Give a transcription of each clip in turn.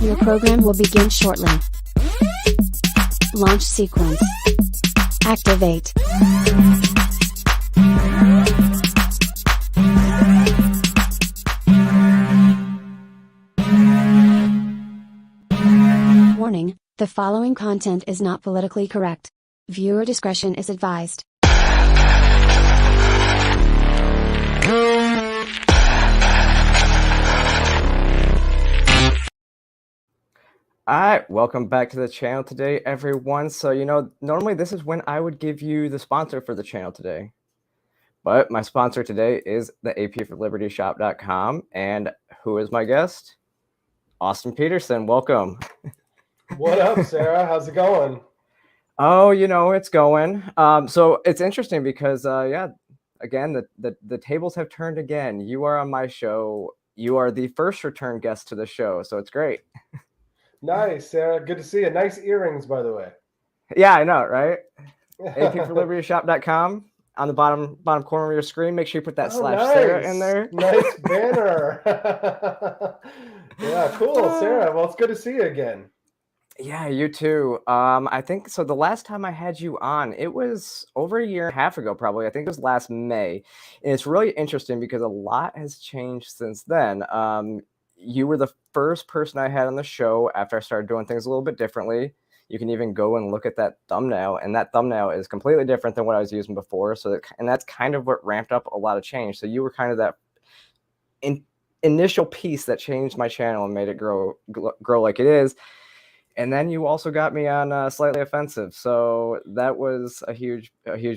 Your program will begin shortly. Launch sequence. Activate. Warning, the following content is not politically correct. Viewer discretion is advised. Alright, welcome back to the channel today, everyone. So, normally this is when I would give you the sponsor for the channel today. But my sponsor today is the AP4Liberty Shop.com. And who is my guest? Austin Petersen. Welcome. What up, Sara? How's it going? Oh, it's going. So it's interesting because, again, the tables have turned again. You are on my show. You are the first return guest to the show, so it's great. Nice, Sara. Good to see you. Nice earrings, by the way. Yeah, I know, right? AP4LibertyShop.com. On the bottom corner of your screen, make sure you put that /Sara in there. Nice banner. Yeah, cool, Sara. Well, it's good to see you again. Yeah, you too. I think so. The last time I had you on, it was over a year and a half ago, probably. I think it was last May. And it's really interesting because a lot has changed since then. You were the first person I had on the show after I started doing things a little bit differently. You can even go and look at that thumbnail, and that thumbnail is completely different than what I was using before. And that's kind of what ramped up a lot of change. So you were kind of that initial piece that changed my channel and made it grow like it is. And then you also got me on Slightly Offensive, so that was a huge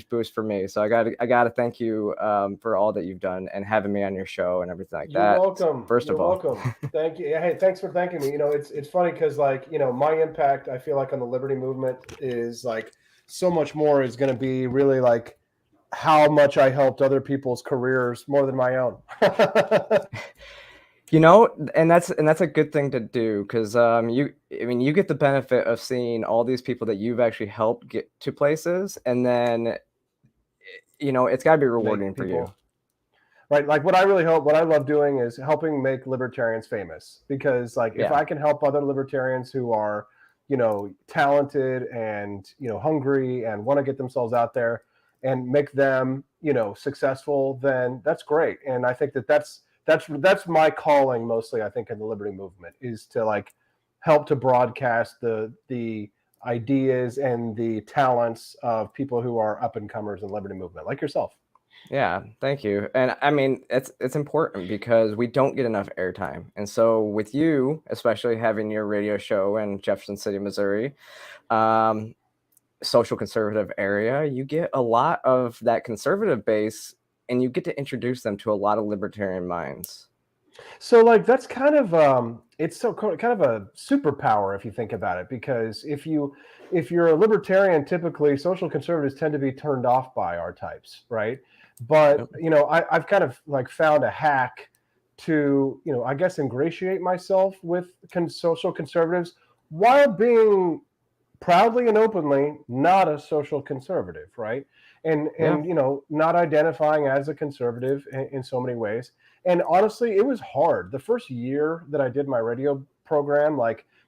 boost for me. So I got to thank you for all that you've done and having me on your show and everything like that. You're welcome. First of all, welcome. Thank you. Hey, thanks for thanking me. It's funny because my impact, I feel like, on the liberty movement is like so much more is going to be really like how much I helped other people's careers more than my own. And that's a good thing to do because you get the benefit of seeing all these people that you've actually helped get to places, and then it's got to be rewarding for you. Right, like what I love doing is helping make libertarians famous, because if I can help other libertarians who are talented and hungry and want to get themselves out there and make them successful, then that's great. And I think that's my calling mostly, I think, in the liberty movement, is to help to broadcast the ideas and the talents of people who are up and comers in the liberty movement, like yourself. Yeah, thank you. And I mean, it's important because we don't get enough airtime. And so with you, especially having your radio show in Jefferson City, Missouri, social conservative area, you get a lot of that conservative base, and you get to introduce them to a lot of libertarian minds. So that's kind of it's so kind of a superpower if you think about it, because if you're a libertarian, typically social conservatives tend to be turned off by our types, right? But I've kind of found a hack to I guess ingratiate myself with social conservatives while being proudly and openly not a social conservative, right? And not identifying as a conservative in so many ways. And honestly, it was hard. The first year that I did my radio program,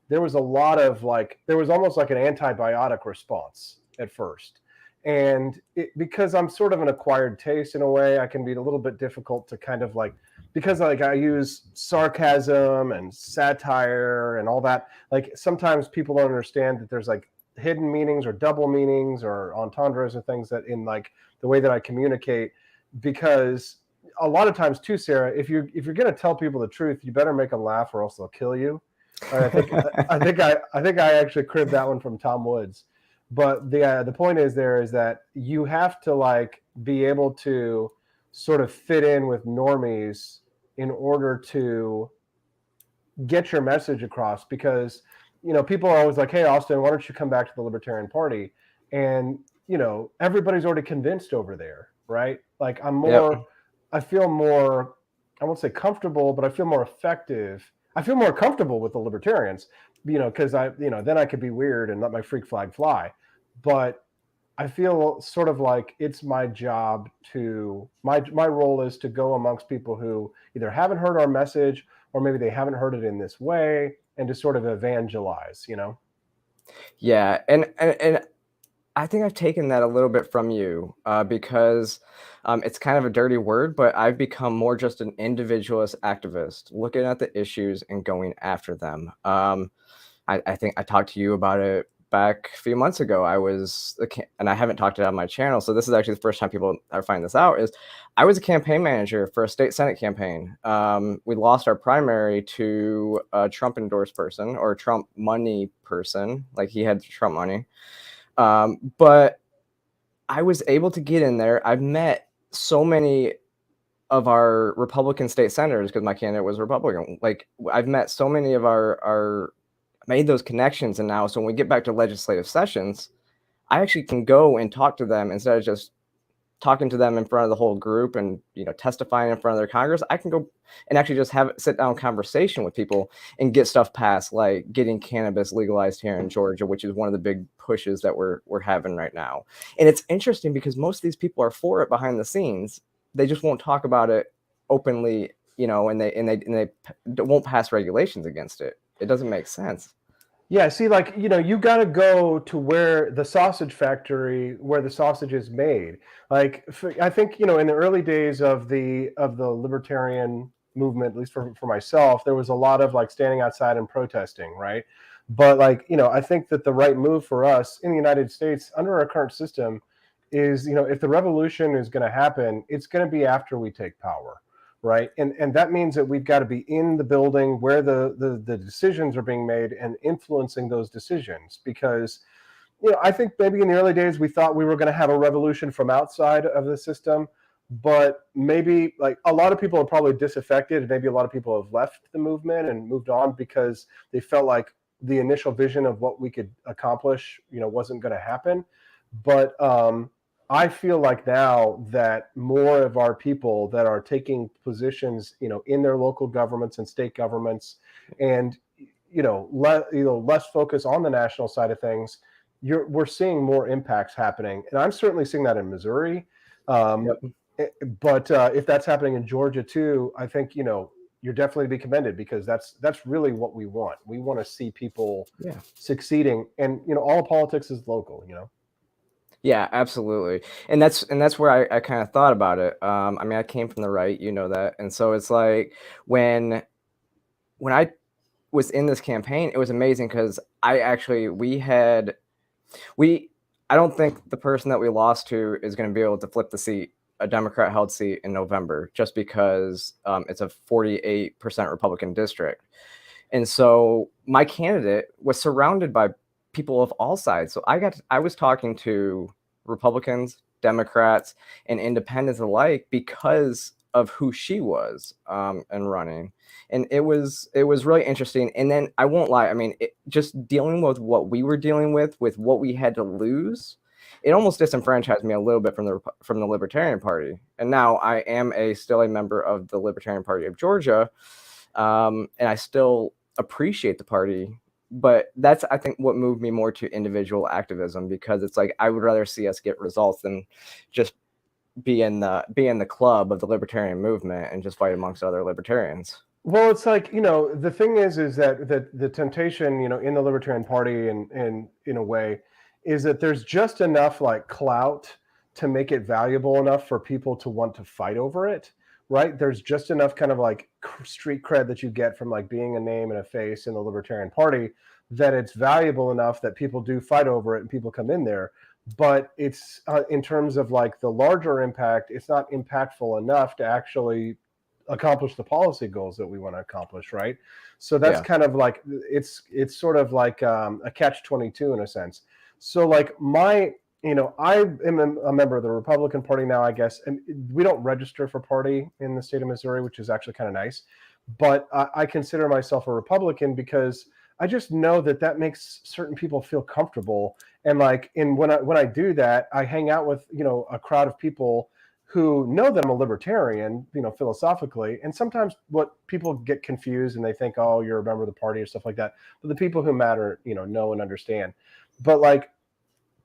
there was a lot of there was almost like an antibiotic response at first. And because I'm sort of an acquired taste in a way, I can be a little bit difficult to kind of because I use sarcasm and satire and all that. Sometimes people don't understand that there's hidden meanings or double meanings or entendres or things that in the way that I communicate, because a lot of times too, Sara, if you're going to tell people the truth, you better make them laugh or else they'll kill you. I think I actually cribbed that one from Tom Woods. But the point is that you have to be able to sort of fit in with normies in order to get your message across, because people are always like, hey, Austin, why don't you come back to the Libertarian Party? And everybody's already convinced over there, right? I feel more, I won't say comfortable, but I feel more effective. I feel more comfortable with the libertarians, because then I could be weird and let my freak flag fly. But I feel sort of like it's my job my role is to go amongst people who either haven't heard our message or maybe they haven't heard it in this way, and to sort of evangelize, Yeah, and I think I've taken that a little bit from you because it's kind of a dirty word, but I've become more just an individualist activist, looking at the issues and going after them. I think I talked to you about it back a few months ago. And I haven't talked it on my channel, so this is actually the first time people are finding this out, is I was a campaign manager for a state Senate campaign. We lost our primary to a Trump endorsed person, or a Trump money person, like he had Trump money. But I was able to get in there. I've met so many of our Republican state senators because my candidate was Republican. Like, I've met so many of our made those connections, and now so when we get back to legislative sessions, I actually can go and talk to them instead of just talking to them in front of the whole group and testifying in front of their Congress. I can go and actually just have a sit down conversation with people and get stuff passed, like getting cannabis legalized here in Georgia, which is one of the big pushes that we're having right now. And it's interesting because most of these people are for it behind the scenes. They just won't talk about it openly, and they won't pass regulations against it. It doesn't make sense. Yeah, see, like, you got to go to where the sausage factory, where the sausage is made. Like, I think, in the early days of the libertarian movement, at least for myself, there was a lot of like standing outside and protesting, right? But like, I think that the right move for us in the United States under our current system is, if the revolution is going to happen, it's going to be after we take power. Right. And that means that we've got to be in the building where the decisions are being made and influencing those decisions. Because, I think maybe in the early days, we thought we were going to have a revolution from outside of the system. But maybe like a lot of people are probably disaffected. Maybe a lot of people have left the movement and moved on because they felt like the initial vision of what we could accomplish, wasn't going to happen. But I feel like now that more of our people that are taking positions, in their local governments and state governments, and less focus on the national side of things, we're seeing more impacts happening, and I'm certainly seeing that in Missouri. But if that's happening in Georgia too, I think you're definitely to be commended, because that's really what we want. We want to see people succeeding, and all politics is local. Yeah, absolutely. And that's where I kind of thought about it. I mean, I came from the right, that. And so it's like when I was in this campaign, it was amazing because I don't think the person that we lost to is going to be able to flip the seat, a Democrat held seat in November, just because it's a 48% Republican district. And so my candidate was surrounded by people of all sides. So I was talking to Republicans, Democrats, and independents alike because of who she was and running. And it was really interesting. And then I won't lie, I mean, just dealing with what we were dealing with what we had to lose, it almost disenfranchised me a little bit from the Libertarian Party. And now I am still a member of the Libertarian Party of Georgia, and I still appreciate the party. But that's, I think, what moved me more to individual activism, because it's like I would rather see us get results than just be in the club of the libertarian movement and just fight amongst other libertarians. Well, it's like, the thing is that the temptation, in the Libertarian Party and in a way, is that there's just enough like clout to make it valuable enough for people to want to fight over it. Right. There's just enough kind of like street cred that you get from like being a name and a face in the Libertarian Party that it's valuable enough that people do fight over it and people come in there. But it's in terms of like the larger impact, it's not impactful enough to actually accomplish the policy goals that we want to accomplish. Right. So that's kind of like it's sort of like a catch-22 in a sense. So like I am a member of the Republican Party now, I guess, and we don't register for party in the state of Missouri, which is actually kind of nice. But I consider myself a Republican because I just know that makes certain people feel comfortable. And like, when I do that, I hang out with, a crowd of people who know that I'm a libertarian, philosophically. And sometimes what people get confused and they think, oh, you're a member of the party or stuff like that. But the people who matter, know and understand. But like,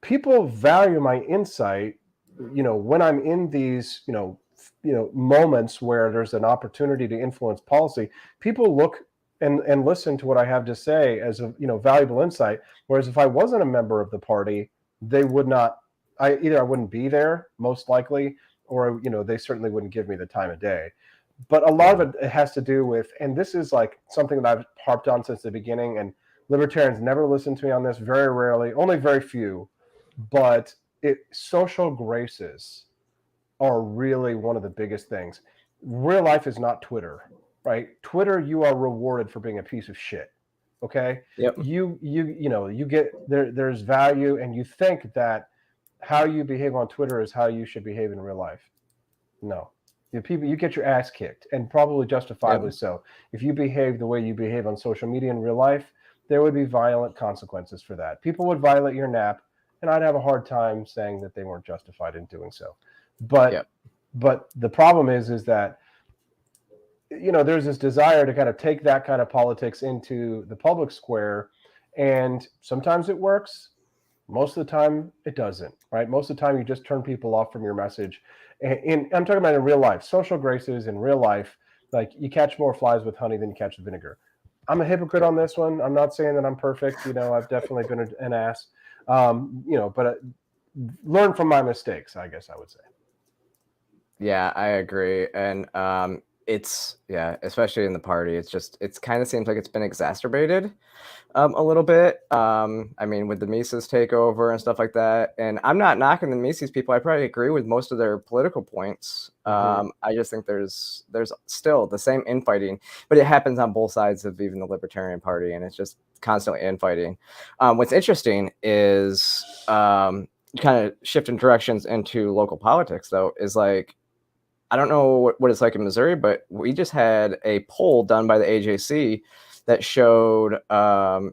people value my insight, when I'm in these, moments where there's an opportunity to influence policy. People look and listen to what I have to say as a valuable insight. Whereas if I wasn't a member of the party, they would not. Either I wouldn't be there, most likely, or they certainly wouldn't give me the time of day. But a lot of it has to do with, and this is like something that I've harped on since the beginning, and libertarians never listen to me on this, very rarely, only very few, but social graces are really one of the biggest things. Real life is not Twitter, right? Twitter, you are rewarded for being a piece of shit. Okay. Yep. You get there's value, and you think that how you behave on Twitter is how you should behave in real life. No. You get your ass kicked, and probably justifiably so. If you behave the way you behave on social media in real life, there would be violent consequences for that. People would violate your nap, and I'd have a hard time saying that they weren't justified in doing so. But the problem is that there's this desire to kind of take that kind of politics into the public square, and sometimes it works. Most of the time it doesn't, right? Most of the time you just turn people off from your message. And I'm talking about in real life, social graces in real life, like you catch more flies with honey than you catch with vinegar. I'm a hypocrite on this one. I'm not saying that I'm perfect. I've definitely been an ass, but learn from my mistakes, I guess I would say. Yeah, I agree. And it's, especially in the party, it's kind of seems like it's been exacerbated a little bit. I mean, with the Mises takeover and stuff like that. And I'm not knocking the Mises people. I probably agree with most of their political points. I just think there's still the same infighting, but it happens on both sides of even the Libertarian Party, and it's just constantly infighting. What's interesting is kind of shifting directions into local politics, though, is like, I don't know what it's like in Missouri, but we just had a poll done by the AJC that showed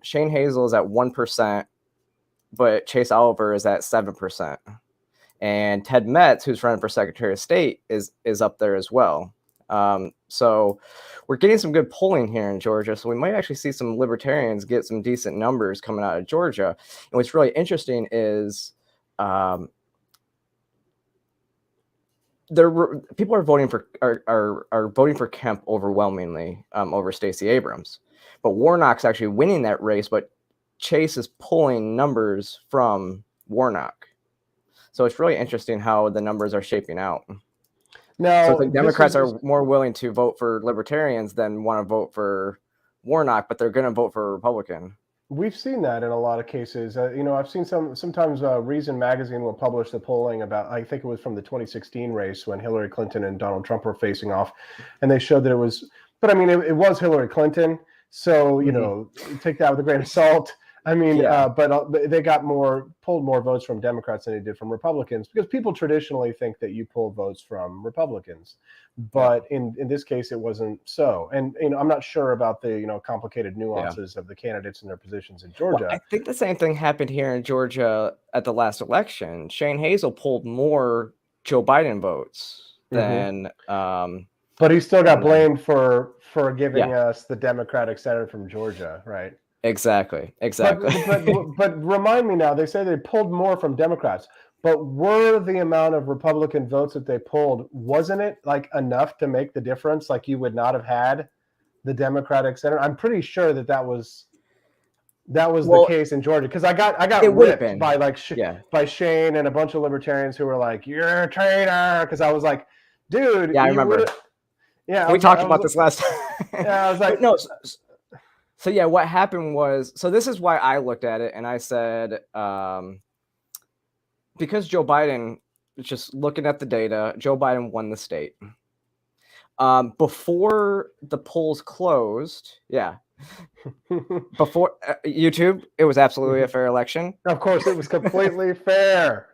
Shane Hazel is at 1%, but Chase Oliver is at 7%. And Ted Metz, who's running for Secretary of State, is up there as well. So we're getting some good polling here in Georgia. So we might actually see some libertarians get some decent numbers coming out of Georgia. And what's really interesting is people are voting for are voting for Kemp overwhelmingly over Stacey Abrams, but Warnock's actually winning that race. But Chase is pulling numbers from Warnock, so it's really interesting how the numbers are shaping out. Now, so it's like Democrats are more willing to vote for libertarians than want to vote for Warnock, but they're going to vote for a Republican. We've seen that in a lot of cases. I've seen sometimes Reason Magazine will publish the polling about, I think it was from the 2016 race when Hillary Clinton and Donald Trump were facing off, and they showed that it was, but I mean, it was Hillary Clinton. So, take that with a grain of salt. I mean, but they pulled more votes from Democrats than they did from Republicans, because people traditionally think that you pull votes from Republicans. But in this case, it wasn't so. And, I'm not sure about the, complicated nuances of the candidates and their positions in Georgia. Well, I think the same thing happened here in Georgia at the last election. Shane Hazel pulled more Joe Biden votes than. But he still got blamed for giving us the Democratic senator from Georgia, right? Exactly. But remind me now, they say they pulled more from Democrats, but were the amount of Republican votes that they pulled, wasn't it like enough to make the difference? Like you would not have had the Democratic senator? I'm pretty sure that was the case in Georgia, because I got whipped by by Shane and a bunch of libertarians who were like, "You're a traitor," because I was like, "Dude, I remember. We talked about this last time. Yeah, I was like, no. So what happened was, so this is why I looked at it and I said, because Joe Biden, just looking at the data, Joe Biden won the state. Before the polls closed, before YouTube, it was absolutely a fair election. Of course, it was completely fair.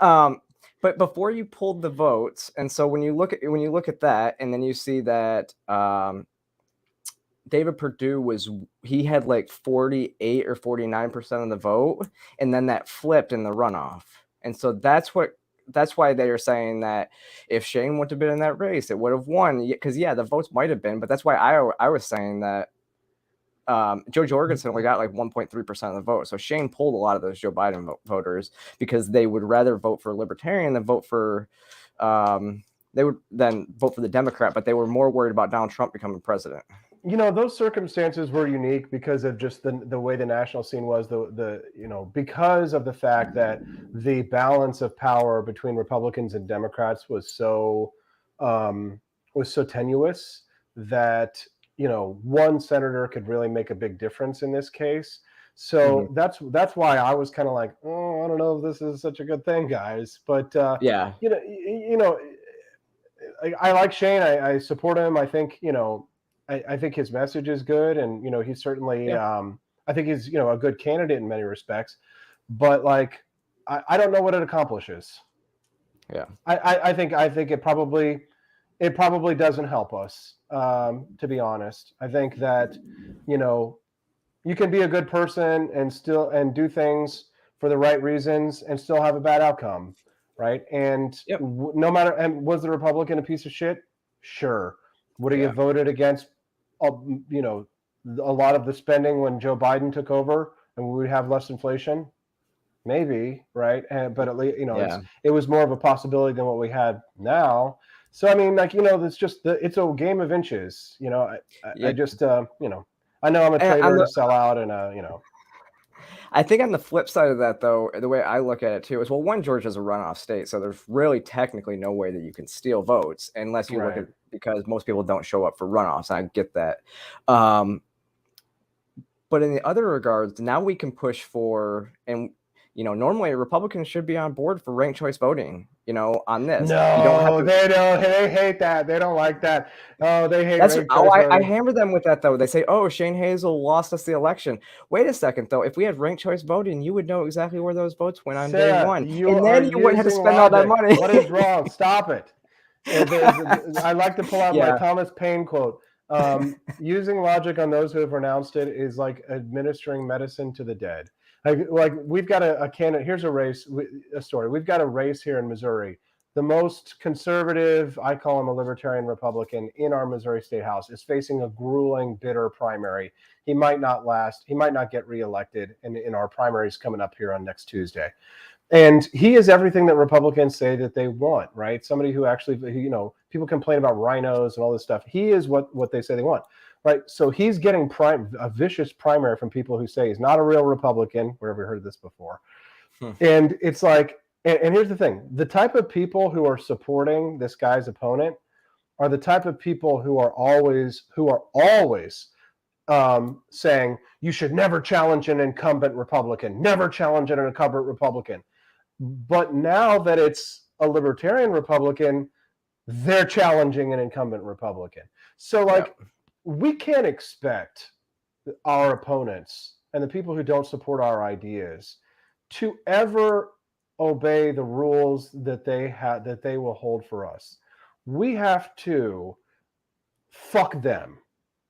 But before you pulled the votes, and so when you look at that, and then you see that David Perdue he had like 48 or 49% of the vote, and then that flipped in the runoff. And so that's why they are saying that if Shane would have been in that race, it would have won, because the votes might have been, but that's why I was saying that Joe Jorgensen only got like 1.3% of the vote. So Shane pulled a lot of those Joe Biden voters, because they would rather vote for Libertarian than vote for they would then vote for the Democrat, but they were more worried about Donald Trump becoming president. those circumstances were unique because of just the way the national scene was, because of the fact that the balance of power between Republicans and Democrats was so tenuous that one senator could really make a big difference in this case. So that's why I was kind of like, oh, I don't know if this is such a good thing, guys. But Yeah. I like Shane. I support him. I think I think his message is good, and he's certainly I think he's a good candidate in many respects. But like I don't know what it accomplishes. Yeah. I think it probably doesn't help us, to be honest. I think that you can be a good person and do things for the right reasons and still have a bad outcome, right? And no matter, and was the Republican a piece of shit? Sure. Would he have voted against a lot of the spending when Joe Biden took over and we would have less inflation? Maybe, right? But at least it was more of a possibility than what we had now. So I mean, like it's a game of inches. I just I know I'm a traitor to sell out, and I think on the flip side of that, though, the way I look at it too is, well, one, Georgia's a runoff state, so there's really technically no way that you can steal votes unless you look at, because most people don't show up for runoffs. I get that. But in the other regards, now we can push for, and normally Republicans should be on board for ranked choice voting, on this. No, they don't. They hate that. They don't like that. Oh, they hate ranked choice voting. I hammer them with that, though. They say, oh, Shane Hazel lost us the election. Wait a second, though. If we had ranked choice voting, you would know exactly where those votes went on day one. And then you wouldn't have to spend all that money. What is wrong? Stop it. I like to pull out my Thomas Paine quote. Using logic on those who have renounced it is like administering medicine to the dead. Like we've got a candidate. Here's a story. We've got a race here in Missouri. The most conservative, I call him a libertarian Republican, in our Missouri State House is facing a grueling, bitter primary. He might not last. He might not get reelected in our primaries coming up here on next Tuesday. And he is everything that Republicans say that they want, right? Somebody who actually, people complain about rhinos and all this stuff. He is what they say they want. Right, so he's getting a vicious primary from people who say he's not a real Republican. Where have we heard this before? And it's like, and here's the thing: the type of people who are supporting this guy's opponent are the type of people who are always saying you should never challenge an incumbent Republican, never challenge an incumbent Republican. But now that it's a libertarian Republican, they're challenging an incumbent Republican. So like. We can't expect our opponents and the people who don't support our ideas to ever obey the rules that they will hold for us. We have to fuck them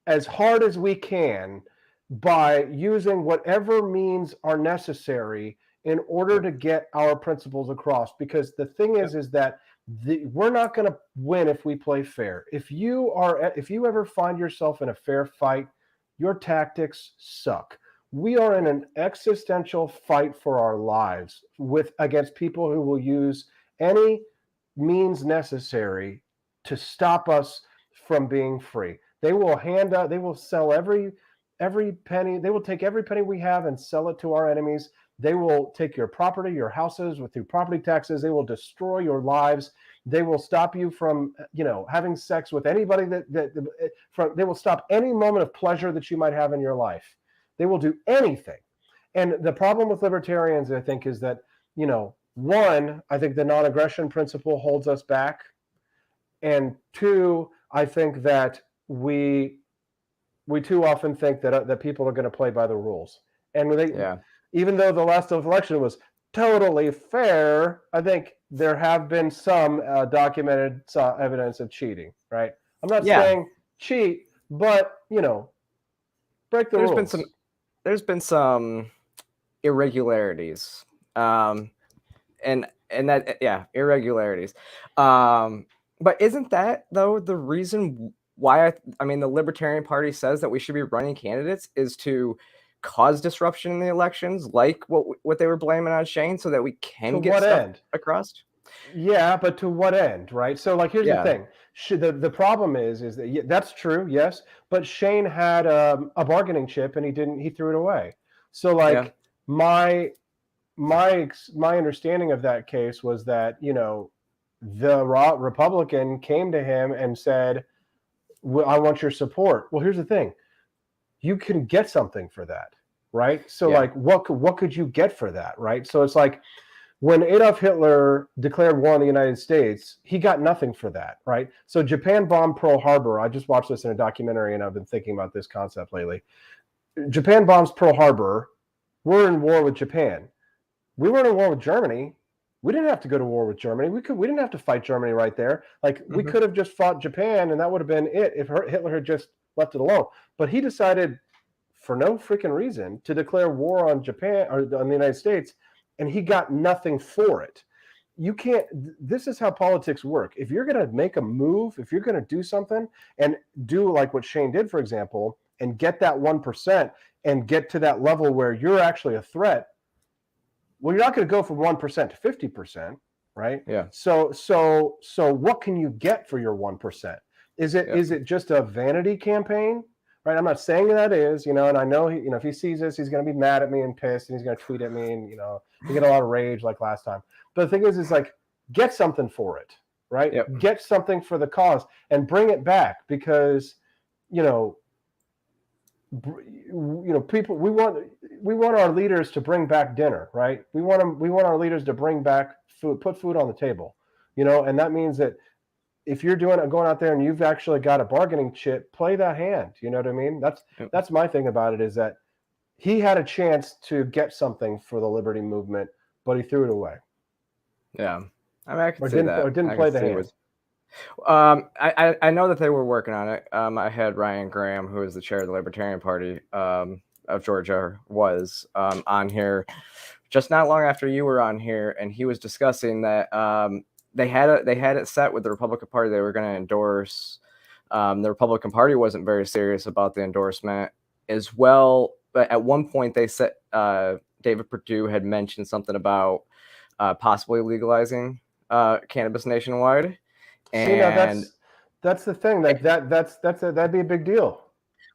as hard as we can by using whatever means are necessary in order to get our principles across. Because the thing is that we're not going to win if we play fair. If you ever find yourself in a fair fight, your tactics suck. We are in an existential fight for our lives against people who will use any means necessary to stop us from being free. They will they will sell every penny. They will take every penny we have and sell it to our enemies. They will take your property, your houses, through property taxes. They will destroy your lives. They will stop you from, having sex with anybody they will stop any moment of pleasure that you might have in your life. They will do anything. And the problem with libertarians, I think, is that, one, I think the non-aggression principle holds us back. And two, I think that we too often think that people are going to play by the rules. And even though the last election was totally fair, I think there have been some documented evidence of cheating, right? I'm not saying cheat, but, break the rules. There's been some irregularities. Irregularities. But isn't that, though, the reason why I mean the Libertarian Party says that we should be running candidates is to cause disruption in the elections, like what they were blaming on Shane, so that we can get stuff across? Yeah, but to what end, right? So, like, here's the Yeah, thing. The problem is that that's true, yes, but Shane had a bargaining chip and he threw it away. So, yeah, like, my understanding of that case was that, the Republican came to him and said, well, I want your support. Well, here's the thing. You can get something for that, right? So, yeah, like, what could you get for that, right? So it's like, when Adolf Hitler declared war on the United States, he got nothing for that, right? So Japan bombed Pearl Harbor. I just watched this in a documentary, and I've been thinking about this concept lately. Japan bombs Pearl Harbor. We're in war with Japan. We weren't in war with Germany. We didn't have to go to war with Germany. We didn't have to fight Germany right there. Like, we hmm could have just fought Japan, and that would have been it if Hitler had just left it alone. But he decided, for no freaking reason, to declare war on Japan or on the United States, and he got nothing for it. You can't. This is how politics work. If you're going to make a move, if you're going to do something and do like what Shane did, for example, and get that 1% and get to that level where you're actually a threat, well, you're not going to go from 1% to 50%, right? yeah, So what can you get for your 1%? Is yeah, it just a vanity campaign? Right? I'm not saying that is, and I know if he sees this, he's going to be mad at me and pissed, and he's going to tweet at me, and he get a lot of rage like last time. But the thing is like, get something for it, right? yep, Get something for the cause and bring it back, because people, we want our leaders to bring back dinner, right? We want our leaders to bring back food, put food on the table, and that means that if you're going out there and you've actually got a bargaining chip, play that hand. You know what I mean? yep. That's my thing about it, is that he had a chance to get something for the liberty movement, but he threw it away. Yeah. I mean, I can see that. Or didn't I play can the see hand. I know that they were working on it. I had Ryan Graham, who is the chair of the Libertarian Party of Georgia, was on here just not long after you were on here, and he was discussing that they had it set with the Republican Party they were going to endorse. The Republican Party wasn't very serious about the endorsement as well, but at one point they said David Perdue had mentioned something about possibly legalizing cannabis nationwide. And that's the thing, that'd be a big deal.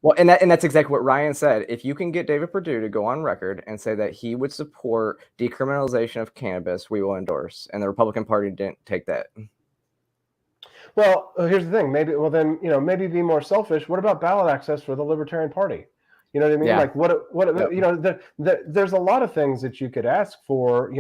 Well, and that's exactly what Ryan said. If you can get David Perdue to go on record and say that he would support decriminalization of cannabis, we will endorse. And the Republican Party didn't take that. Well, here's the thing. Maybe be more selfish. What about ballot access for the Libertarian Party? You know what I mean? Yeah. Like there's a lot of things that you could ask for,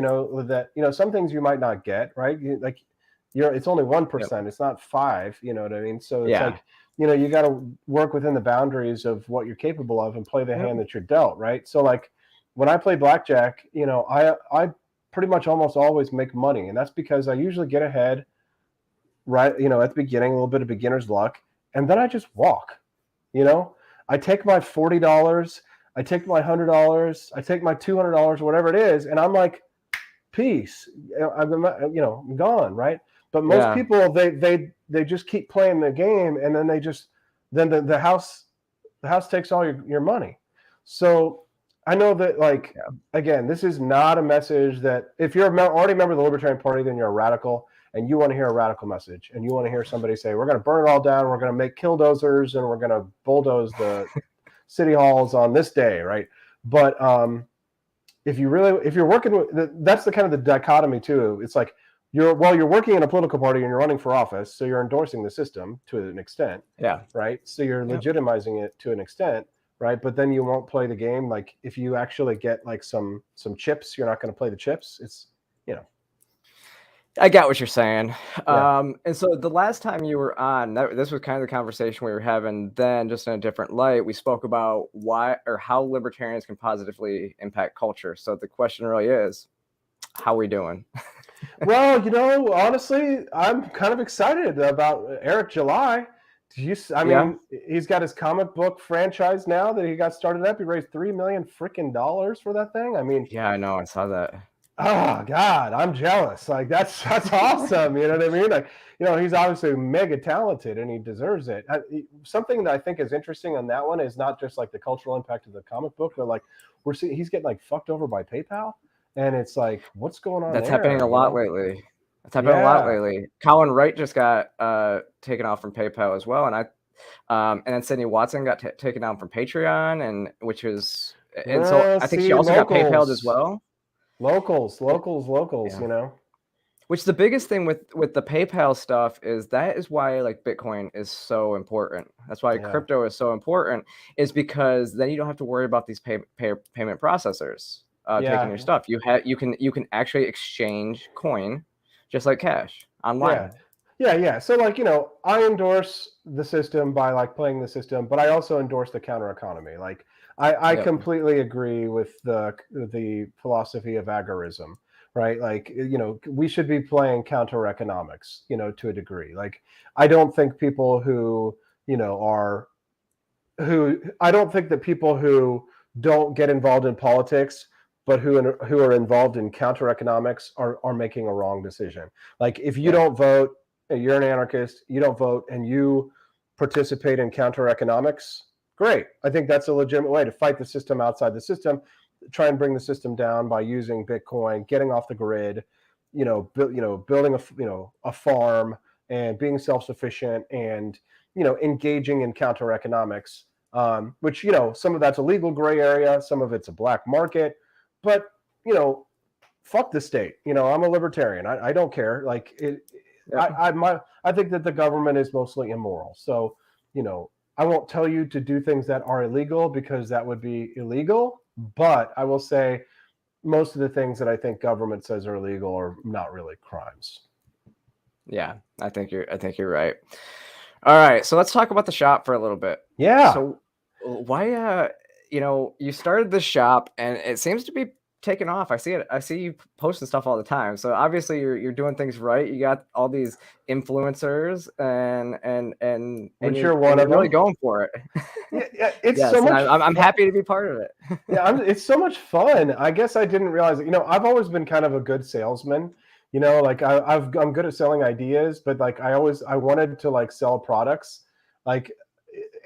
some things you might not get, right? It's only 1%. Yep. It's not 5, you know what I mean? So it's like, you got to work within the boundaries of what you're capable of and play the hand that you're dealt, right? So like when I play blackjack, I pretty much almost always make money, and that's because I usually get ahead, right? At the beginning, a little bit of beginner's luck, and then I just walk. I take my $40, I take my $100, I take my $200, whatever it is, and I'm like, peace. I'm gone, right? But most people, they just keep playing the game, and then the house takes all your money. So I know that, like, again, this is not a message that if you're already a member of the Libertarian Party, then you're a radical, and you want to hear a radical message, and you want to hear somebody say, we're going to burn it all down, we're going to make killdozers, and we're going to bulldoze the city halls on this day, right? But if you're working with, that's the kind of the dichotomy too. It's like you're working in a political party and you're running for office, so you're endorsing the system to an extent, right? So you're legitimizing it to an extent, right? But then you won't play the game. Like if you actually get like some chips, you're not going to play the chips. It's I got what you're saying. And so the last time you were on, this was kind of the conversation we were having then, just in a different light. We spoke about why or how libertarians can positively impact culture. So the question really is, how are we doing? Well, honestly, I'm kind of excited about Eric July. I mean, he's got his comic book franchise now that he got started up. He raised $3 million freaking dollars for that thing. I mean, yeah, I know. I saw that. Oh God, I'm jealous. Like that's awesome. You know what I mean? Like, he's obviously mega talented and he deserves it. Something that I think is interesting on that one is not just like the cultural impact of the comic book, but like we're seeing he's getting like fucked over by PayPal, and it's like, what's going on? That's there, happening a lot lately. It's happened a lot Yeah. lately. Colin Wright just got taken off from PayPal as well, and then Sydney Watson got taken down from Patreon, and so I think she See, also got PayPal'd as well. Locals, Yeah. you know? Which the biggest thing with the PayPal stuff is that is why like Bitcoin is so important. That's why crypto is so important, is because then you don't have to worry about these payment processors taking your stuff. You can actually exchange coin just like cash online. Yeah. So like, I endorse the system by like playing the system, but I also endorse the counter economy. Like I completely agree with the philosophy of agorism. Right, like we should be playing counter economics, to a degree. Like I don't think people who I don't think that people who don't get involved in politics, but who are involved in counter economics are making a wrong decision. Like if you don't vote, you're an anarchist. You don't vote, and you participate in counter economics. Great, I think that's a legitimate way to fight the system outside the system. Try and bring the system down by using Bitcoin, getting off the grid, building a farm and being self-sufficient, and engaging in counter economics, which some of that's a legal gray area, some of it's a black market, but fuck the state. I'm a libertarian. I don't care. Like it. I think that the government is mostly immoral. So I won't tell you to do things that are illegal, because that would be illegal. But I will say most of the things that I think government says are illegal are not really crimes. Yeah, I think you're right. All right, so let's talk about the shop for a little bit. Yeah. So why you started the shop and it seems to be taking off. I see you posting stuff all the time. So obviously you're doing things right. You got all these influencers and Which you're one of really them. going for it. Yeah, it's yes, so much. I'm happy to be part of it. It's so much fun. I guess I didn't realize it. I've always been kind of a good salesman. Like I'm good at selling ideas, but like I wanted to like sell products. Like,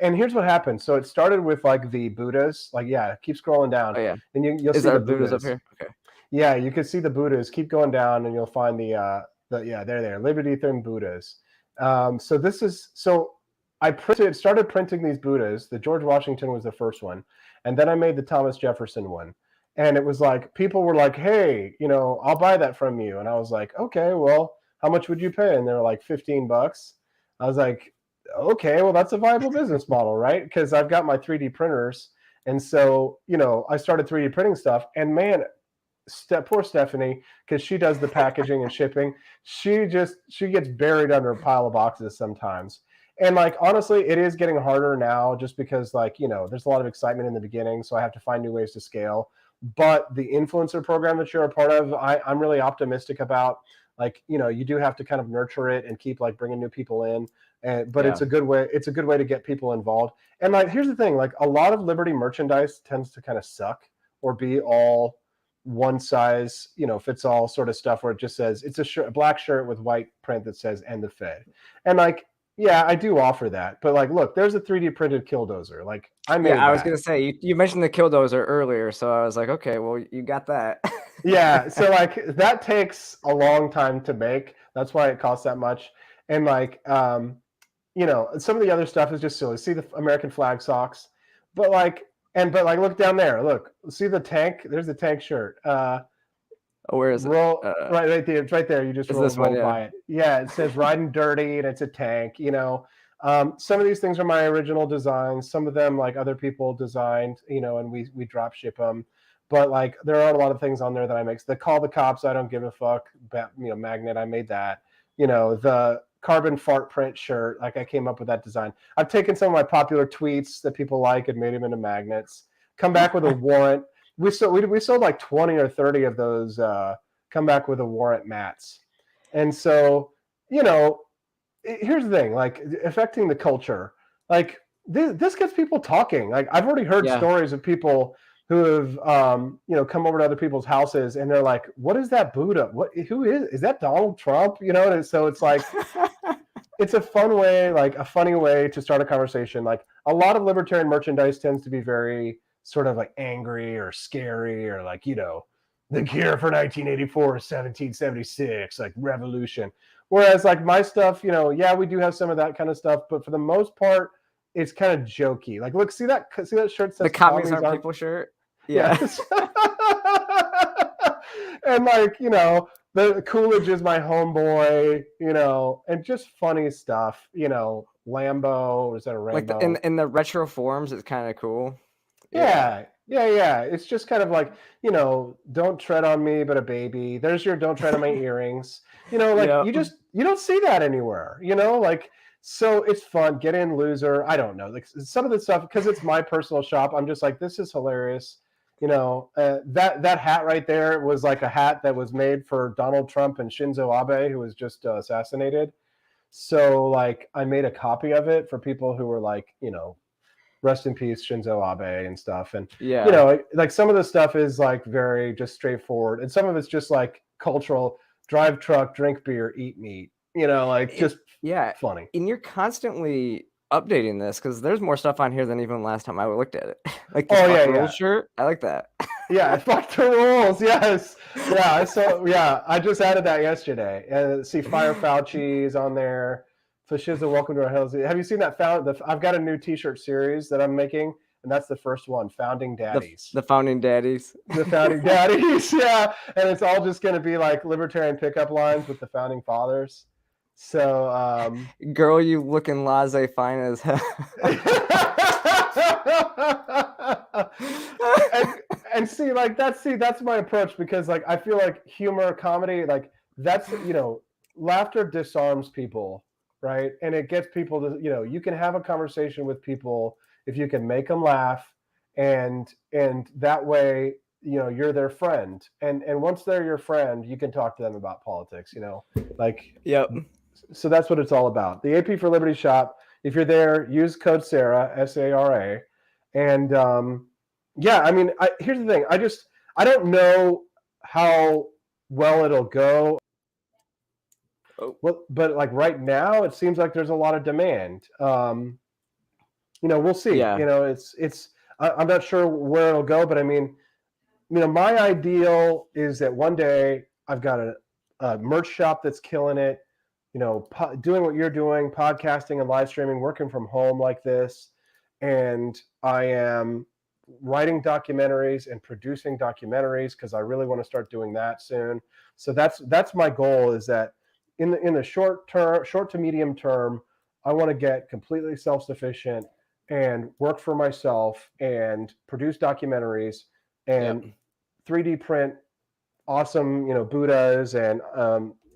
and here's what happened. So it started with like the Buddhas. Like, keep scrolling down. Oh yeah, and you'll see the Buddhas up here. Okay. Yeah, you can see the Buddhas. Keep going down, and you'll find they're there, Liberty-themed Buddhas. So I started printing these Buddhas. The George Washington was the first one, and then I made the Thomas Jefferson one. And it was like, people were like, hey, I'll buy that from you. And I was like, okay, well, how much would you pay? And they were like, $15. I was like, okay, well, that's a viable business model, right? Because I've got my 3D printers. And so, I started 3D printing stuff. And man, poor Stephanie, because she does the packaging and shipping. She gets buried under a pile of boxes sometimes. And like, honestly, it is getting harder now, just because like, there's a lot of excitement in the beginning. So I have to find new ways to scale. But the influencer program that you're a part of, I'm really optimistic about. Like, you do have to kind of nurture it and keep like bringing new people in. But it's a good way. It's a good way to get people involved. And like, here's the thing: like, a lot of Liberty merchandise tends to kind of suck or be all one size, fits all sort of stuff, where it just says it's a black shirt with white print that says "End the Fed." And like, yeah, I do offer that, but like, look, there's a 3D printed killdozer. Like, I made. Yeah, I was gonna say you mentioned the killdozer earlier, so I was like, okay, well, you got that. Yeah, so like that takes a long time to make. That's why it costs that much. And like, some of the other stuff is just silly. See the American flag socks, but like, look down there. Look, see the tank. There's the tank shirt. Where is it? Right there. It's right there. You just roll by it. Yeah, it says "Riding Dirty" and it's a tank. Some of these things are my original designs. Some of them, like, other people designed. And we drop ship them. But like, there are a lot of things on there that I make. The "Call the Cops, I Don't Give a Fuck" magnet. I made that. The carbon fart print shirt. Like, I came up with that design. I've taken some of my popular tweets that people like and made them into magnets. Come back with a warrant. We sold like 20 or 30 of those come back with a warrant mats. And so, here's the thing, like, affecting the culture. Like, this gets people talking. Like, I've already heard stories of people who have come over to other people's houses, and they're like, what is that Buddha? Who is that Donald Trump? And so it's like, it's a fun way, like a funny way to start a conversation. Like, a lot of libertarian merchandise tends to be very sort of like angry or scary or like, the cure for 1984 is 1776, like revolution. Whereas like my stuff, you know, yeah, we do have some of that kind of stuff, but for the most part, it's kind of jokey. Like, look, see that shirt says The commies aren't people shirt. Yeah. Yes. And like, you know, the Coolidge is my homeboy, you know, and just funny stuff, you know, Lambo, is that a rainbow? Like in the retro forms, it's kind of cool. Yeah. It's just kind of like, you know, don't tread on me, but a baby. There's your don't tread on my earrings. You know, like you don't see that anywhere, you know, like, so it's fun. Get in, loser. I don't know. Like some of the stuff, because it's my personal shop, I'm just like, this is hilarious. You know, that hat right there was like a hat that was made for Donald Trump and Shinzo Abe, who was just assassinated. So like I made a copy of it for people who were like, you know, rest in peace Shinzo Abe and stuff. And you know, like some of the stuff is like very just straightforward, and some of it's just like cultural: drive truck, drink beer, eat meat. You know, like just funny. And you're constantly updating this because there's more stuff on here than even last time I looked at it. Like the rules shirt, I like that. Yeah, fuck the rules. Yes, yeah. So yeah, I just added that yesterday, and see Fire Fauci's on there. Fascism, welcome to our hills. Have you seen that? I've got a new T-shirt series that I'm making, and that's the first one, Founding Daddies. The Founding Daddies. The Founding Daddies, yeah. And it's all just going to be like libertarian pickup lines with the Founding Fathers. So, girl, you looking laissez-fine as hell. and see, like that's my approach, because like I feel like humor, comedy, like that's, you know, laughter disarms people, right? And it gets people to, you know, you can have a conversation with people if you can make them laugh, and that way, you know, you're their friend, and once they're your friend, you can talk to them about politics, you know, like. Yep. So that's what it's all about. The AP4Liberty Shop. If you're there, use code Sara, SARA, and yeah. I mean, here's the thing. I don't know how well it'll go. Well, but like right now, it seems like there's a lot of demand. You know, we'll see. Yeah. You know, I'm not sure where it'll go, but I mean, you know, my ideal is that one day I've got a merch shop that's killing it. You know, doing what you're doing, podcasting and live streaming, working from home like this, and I am writing documentaries and producing documentaries because I really want to start doing that soon. So that's my goal, is that in the short to medium term, I want to get completely self-sufficient and work for myself and produce documentaries and 3D print awesome, you know, Buddhas and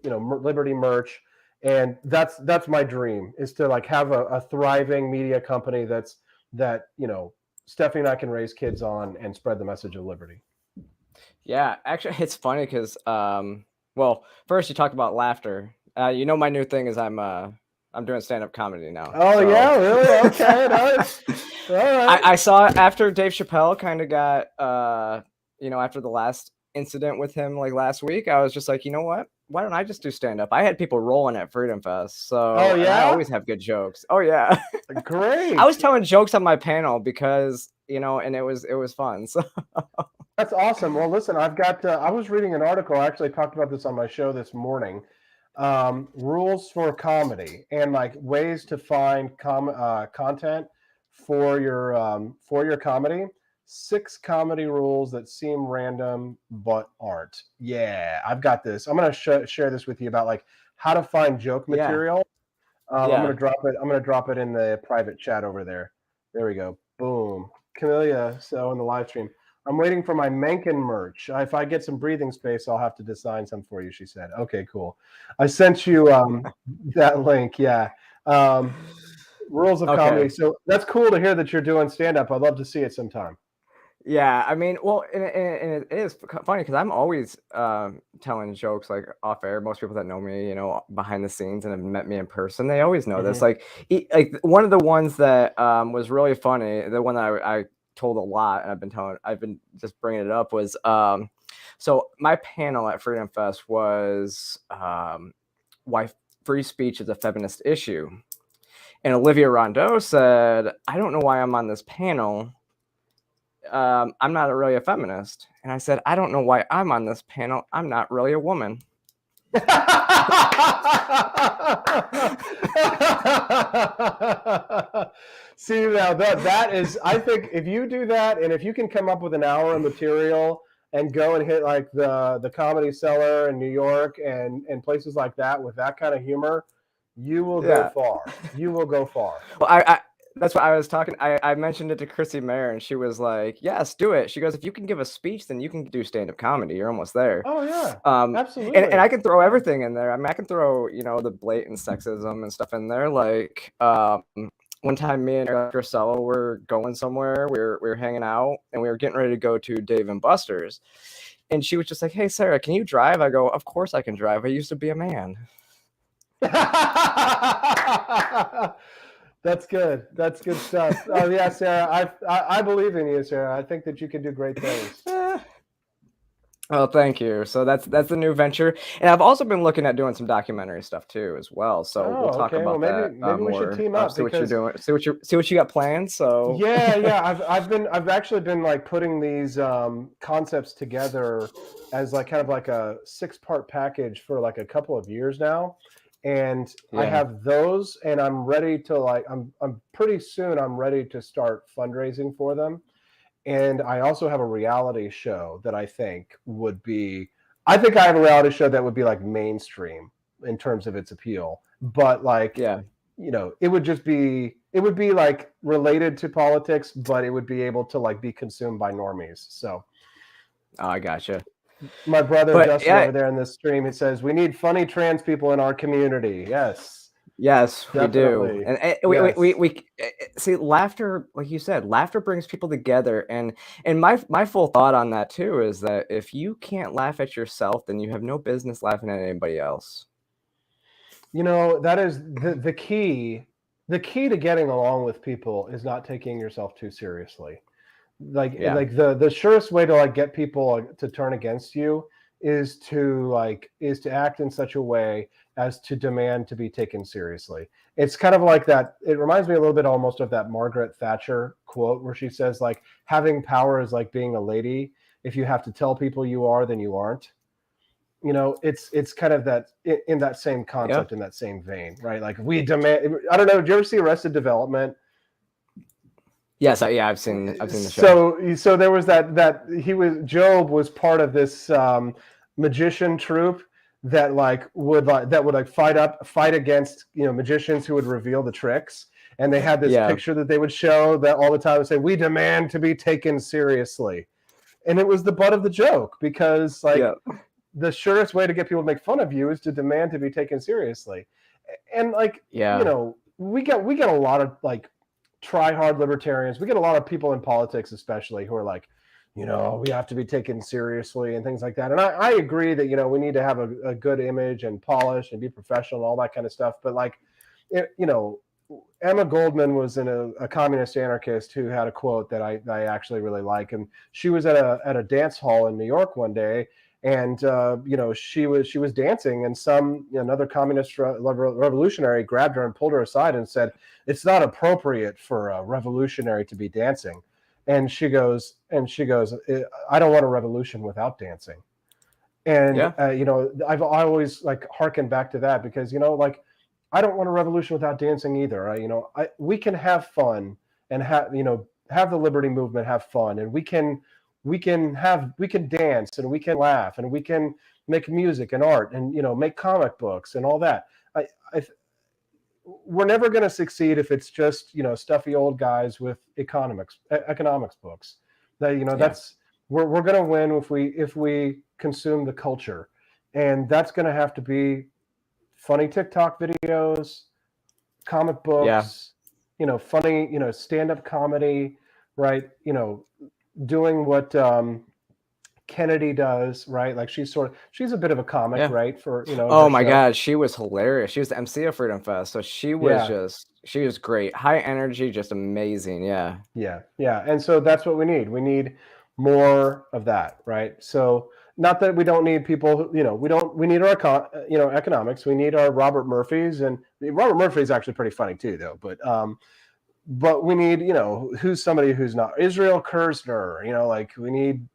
you know, Liberty merch. And that's my dream, is to like have a thriving media company that, you know, Stephanie and I can raise kids on and spread the message of liberty. Yeah, actually, it's funny because, well, first you talk about laughter. You know, my new thing is I'm doing stand-up comedy now. Oh, so. Yeah, really? Okay, nice. All right. I saw after Dave Chappelle kind of got, you know, after the last incident with him like last week, I was just like, you know what? Why don't I just do stand-up? I had people rolling at Freedom Fest, so I always have good jokes. Oh yeah, great. I was telling jokes on my panel because, you know, and it was fun. So that's awesome. Well, listen, I've got. I was reading an article. I actually talked about this on my show this morning. Rules for comedy and like ways to find content for your comedy. 6 comedy rules that seem random but aren't. Yeah, I've got this. I'm going to share this with you about like how to find joke material. I'm going to drop it. I'm going to drop it in the private chat over there. There we go. Boom. Camellia. So in the live stream, I'm waiting for my Mencken merch. If I get some breathing space, I'll have to design some for you, she said. Okay, cool. I sent you that link. Yeah. Rules of comedy. So that's cool to hear that you're doing stand-up. I'd love to see it sometime. Yeah, I mean, well, and it is funny because I'm always telling jokes like off air. Most people that know me, you know, behind the scenes and have met me in person, they always know this. Like one of the ones that was really funny, the one that I told a lot, and I've been just bringing it up, was so my panel at Freedom Fest was why free speech is a feminist issue, and Olivia Rondeau said, I don't know why I'm on this panel. I'm not really a feminist. And I said, I don't know why I'm on this panel. I'm not really a woman. See, now that is, I think if you do that, and if you can come up with an hour of material and go and hit like the Comedy Cellar in New York and places like that with that kind of humor, you will go far. You will go far. Well, that's what I was talking. I mentioned it to Chrissy Mayer, and she was like, "Yes, do it." She goes, "If you can give a speech, then you can do stand-up comedy. You're almost there." Oh yeah, absolutely. And I can throw everything in there. I mean, I can throw the blatant sexism and stuff in there. Like one time, me and Marcella were going somewhere. We were hanging out, and we were getting ready to go to Dave and Buster's. And she was just like, "Hey, Sarah, can you drive?" I go, "Of course I can drive. I used to be a man." That's good. That's good stuff. Oh yeah, Sarah. I believe in you, Sarah. I think that you can do great things. Oh, thank you. So that's the new venture, and I've also been looking at doing some documentary stuff too, as well. So we'll talk about that. Maybe we should team up. See what you're doing. See what you got planned. So yeah. I've actually been like putting these concepts together as like kind of like a 6-part package for like a couple of years now. And I have those, and I'm ready to I'm pretty soon I'm ready to start fundraising for them. And I also have a reality show that I think would be, I have a reality show that would be like mainstream in terms of its appeal, but like, it would be like related to politics, but it would be able to like be consumed by normies. So. Oh, I gotcha. My brother Justin over there in this stream, he says, we need funny trans people in our community. Yes, definitely. We do. And we see, laughter, like you said, laughter brings people together. And my full thought on that too is that if you can't laugh at yourself, then you have no business laughing at anybody else. That is the key. The key to getting along with people is not taking yourself too seriously. Like the surest way to like get people to turn against you is to act in such a way as to demand to be taken seriously. It's kind of like that. It reminds me a little bit almost of that Margaret Thatcher quote where she says like having power is like being a lady. If you have to tell people you are, then you aren't. It's kind of that in that same concept, in that same vein, right? Like we demand. I don't know. Did you ever see Arrested Development? Yes, I've seen the show. So there was Job was part of this magician troupe that would fight against magicians who would reveal the tricks, and they had this picture that they would show that all the time and say, "We demand to be taken seriously," and it was the butt of the joke because the surest way to get people to make fun of you is to demand to be taken seriously, and we get a lot of like try-hard libertarians. We get a lot of people in politics, especially, who are like, we have to be taken seriously and things like that. And I agree that, we need to have a good image and polish and be professional and all that kind of stuff. But like, Emma Goldman was a communist anarchist who had a quote that I actually really like. And she was at a dance hall in New York one day. And, she was dancing, and another communist revolutionary grabbed her and pulled her aside and said, "It's not appropriate for a revolutionary to be dancing." And she goes, "I don't want a revolution without dancing." And, I always like harken back to that because, I don't want a revolution without dancing either. We can have fun and have the liberty movement, have fun, and we can dance and we can laugh and we can make music and art and make comic books and all that. We're never going to succeed if it's just stuffy old guys with economics books. That's we're going to win if we consume the culture, and that's going to have to be funny TikTok videos, comic books, funny stand-up comedy, right? Doing what Kennedy does, right? Like she's a bit of a comic, right? For Oh my God, she was hilarious. She was the MC of Freedom Fest, so she was she was great, high energy, just amazing. Yeah. And so that's what we need. We need more of that, right? So not that we don't need people, we need our economics. We need our Robert Murphys, and Robert Murphy is actually pretty funny too, though. But but we need, who's somebody who's not Israel Kirzner, like we need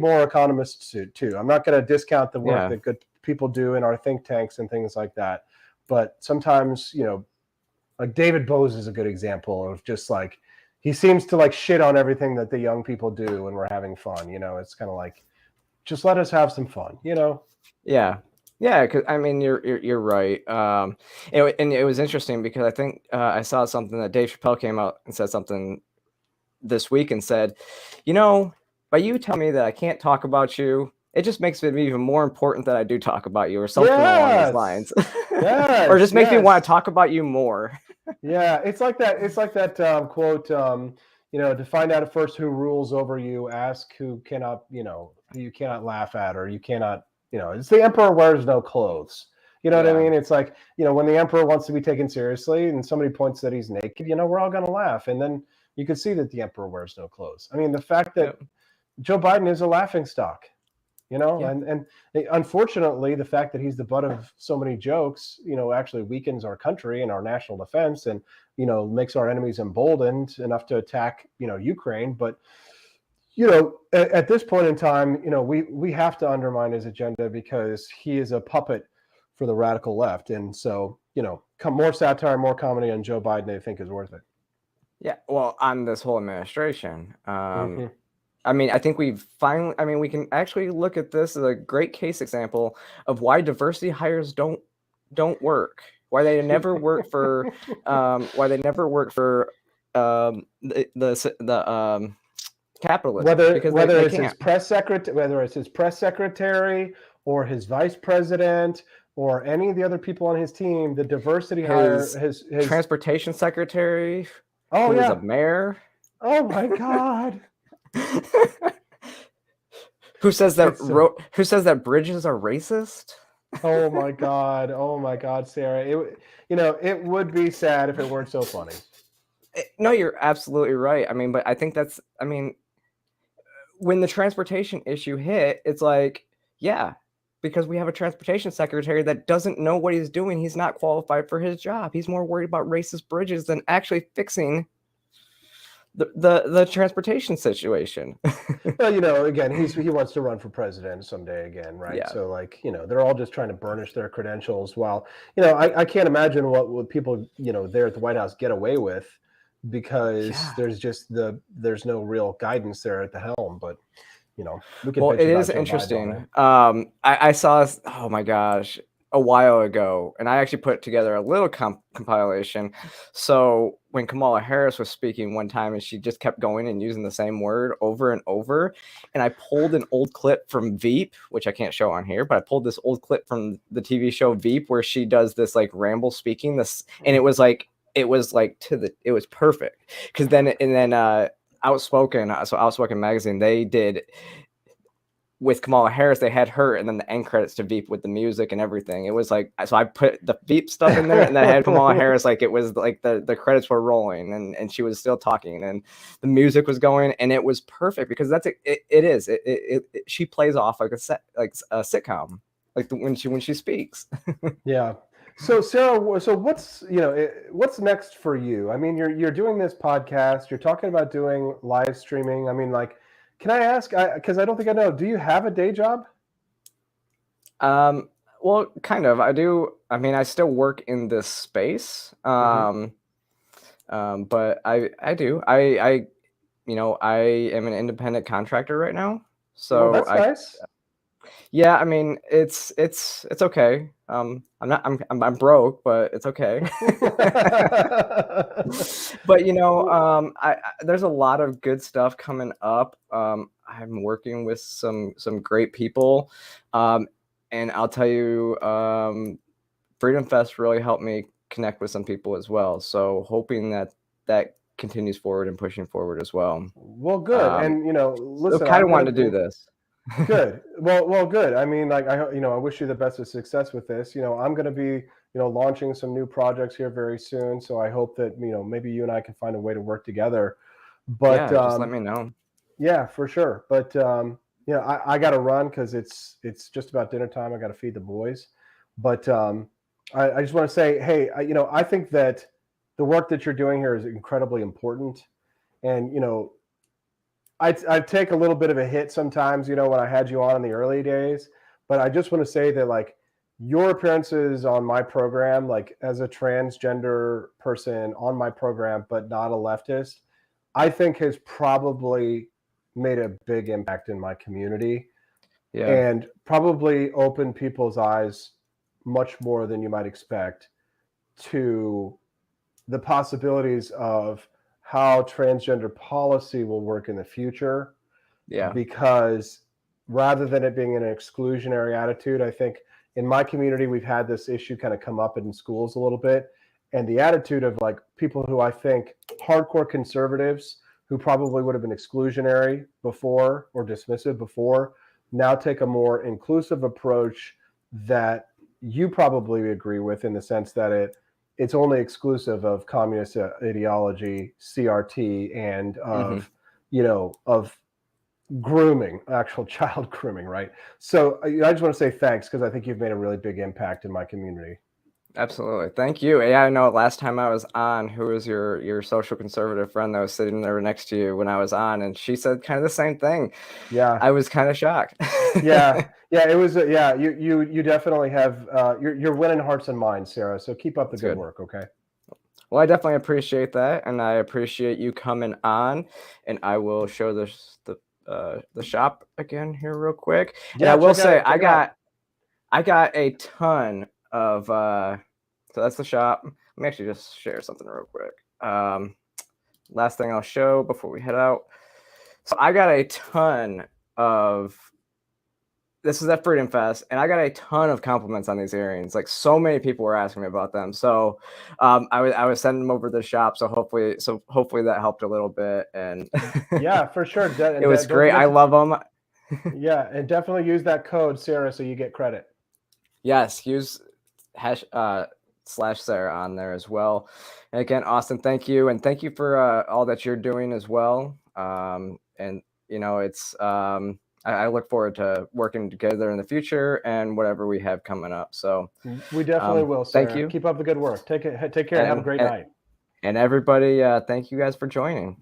more economists too. I'm not going to discount the work that good people do in our think tanks and things like that. But sometimes, like David Bose is a good example of just like, he seems to like shit on everything that the young people do when we're having fun. It's kind of like, just let us have some fun, Yeah. Yeah, because I mean, you're right. And it was interesting because I think I saw something that Dave Chappelle came out and said something this week and said, by you telling me that I can't talk about you, it just makes it even more important that I do talk about you, or something along these lines. Or just makes me want to talk about you more. Yeah, it's like that. It's like that quote. To find out at first who rules over you, ask who cannot, who you cannot laugh at, or you cannot, it's the emperor wears no clothes. You know what I mean? It's like, when the emperor wants to be taken seriously and somebody points that he's naked, we're all going to laugh. And then you can see that the emperor wears no clothes. I mean, the fact that Joe Biden is a laughingstock, and unfortunately, the fact that he's the butt of so many jokes, actually weakens our country and our national defense, and makes our enemies emboldened enough to attack, Ukraine. But at this point in time, we have to undermine his agenda because he is a puppet for the radical left, and so more satire, more comedy on Joe Biden, I think, is worth it. Yeah, well, on this whole administration. I mean, I think we can actually look at this as a great case example of why diversity hires don't work. Why they never work for the capitalism. Whether it's his press secretary or his vice president or any of the other people on his team, the diversity hire, his transportation secretary. Oh, who is a mayor. Oh my God. Who says that bridges are racist? Oh my God, Sarah. It would be sad if it weren't so funny. No, you're absolutely right. I mean, but I think when the transportation issue hit, it's like, yeah, because we have a transportation secretary that doesn't know what he's doing. He's not qualified for his job. He's more worried about racist bridges than actually fixing the transportation situation. Well, again, he wants to run for president someday again, right? Yeah. So like, they're all just trying to burnish their credentials while, I can't imagine what people, there at the White House get away with, because there's no real guidance there at the helm. But we can. Well, it is interesting. I saw, oh my gosh, a while ago, and I actually put together a little compilation. So when Kamala Harris was speaking one time, and she just kept going and using the same word over and over, and I pulled an old clip from Veep, which I can't show on here, but I pulled this old clip from the TV show Veep, where she does this like ramble speaking, and it was perfect, because then Outspoken magazine, they did with Kamala Harris, they had her, and then the end credits to Veep with the music and everything. It was like, so I put the Veep stuff in there, and then I had Kamala Harris, like it was like the credits were rolling, and she was still talking, and the music was going, and it was perfect, because she plays off like a sitcom, like when she speaks. Yeah. So Sarah, what's next for you? I mean, you're doing this podcast, you're talking about doing live streaming. I mean, like, can I ask, because I don't think I know, do you have a day job? Well, kind of. I do. I mean, I still work in this space. But I do. I am an independent contractor right now. So that's nice. Yeah, I mean, it's okay. I'm broke, but it's okay. But there's a lot of good stuff coming up. I'm working with some great people, and I'll tell you, Freedom Fest really helped me connect with some people as well. So hoping that continues forward and pushing forward as well. Well, good. And listen, I kind of wanted to do this. Good. Well, good. I mean, like, I wish you the best of success with this. I'm going to be, launching some new projects here very soon. So I hope that, maybe you and I can find a way to work together. But just let me know. Yeah, for sure. But, I got to run because it's just about dinner time. I got to feed the boys. But I just want to say, hey, I think that the work that you're doing here is incredibly important. And, you know, I take a little bit of a hit sometimes, you know, when I had you on in the early days, but I just want to say that, like, your appearances on my program, like as a transgender person on my program, but not a leftist, I think has probably made a big impact in my community, and probably opened people's eyes much more than you might expect to the possibilities of how transgender policy will work in the future. Because rather than it being an exclusionary attitude, I think in my community, we've had this issue kind of come up in schools a little bit. And the attitude of, like, people who I think hardcore conservatives who probably would have been exclusionary before or dismissive before now take a more inclusive approach that you probably agree with, in the sense that it's only exclusive of communist ideology, CRT, and of, you know, of grooming, actual child grooming, right? So I just want to say thanks, because I think you've made a really big impact in my community. Absolutely. Thank you. Yeah, I know last time I was on, who was your social conservative friend that was sitting there next to you when I was on, and she said kind of the same thing. Yeah. I was kind of shocked. Yeah. It was, you definitely have, you're winning hearts and minds, Sarah. So keep up the good work. Okay. Well, I definitely appreciate that. And I appreciate you coming on, and I will show the shop again here real quick. Yeah, and I will say, I got a ton of, so that's the shop. Let me actually just share something real quick. Last thing I'll show before we head out. So I got a ton of, this is at Freedom Fest, and I got a ton of compliments on these earrings. Like, so many people were asking me about them. So I was sending them over to the shop. So hopefully that helped a little bit. And yeah, for sure. It was great. I love them. Yeah, and definitely use that code, Sarah, so you get credit. Yes, use /Sarah on there as well. And again, Austin, thank you, and thank you for all that you're doing as well. And you know, it's I look forward to working together in the future and whatever we have coming up. So we definitely will, Sarah. Thank you. Keep up the good work. Take care and have a great night. And everybody, thank you guys for joining.